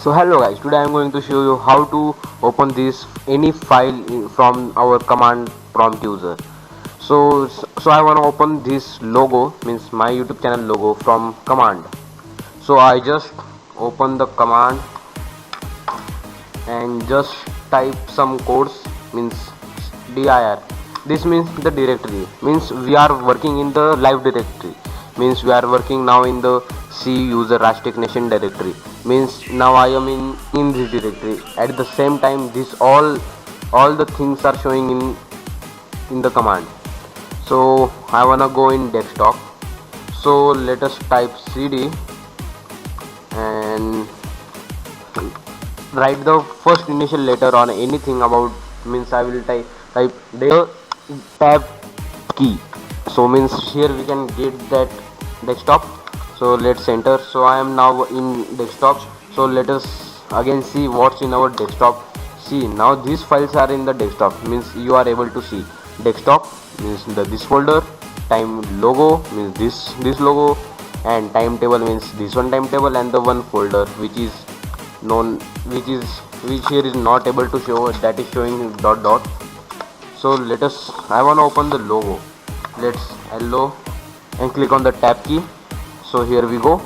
So hello guys, today I am going to show you how to open this any file from our command prompt user. So I want to open this logo, means my YouTube channel logo, from command. So I just open the command and just type some codes, means dir. This means the directory, means we are working in the live directory, means we are working now in the C user Rastek Nation directory, means now I am in this directory. At the same time, this all the things are showing in the command. So I wanna go in desktop. So let us type cd and write the first initial letter on anything about, means I will type the tab key. So means here we can get that desktop. So let's enter. So I am now in desktop. So let us again see what's in our desktop. See, now these files are in the desktop, means you are able to see desktop, means this folder, time logo, means this logo, and timetable, means this one timetable, and the one folder which is known, which here is not able to show, that is showing dot dot. So let us, I want to open the logo. Let's hello and click on the tab key. So here we go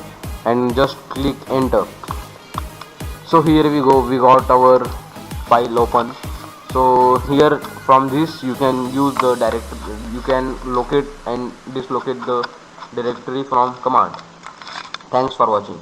and just click enter. So here we go, we got our file open. So here from this you can use the directory, you can locate and dislocate the directory from command. Thanks for watching.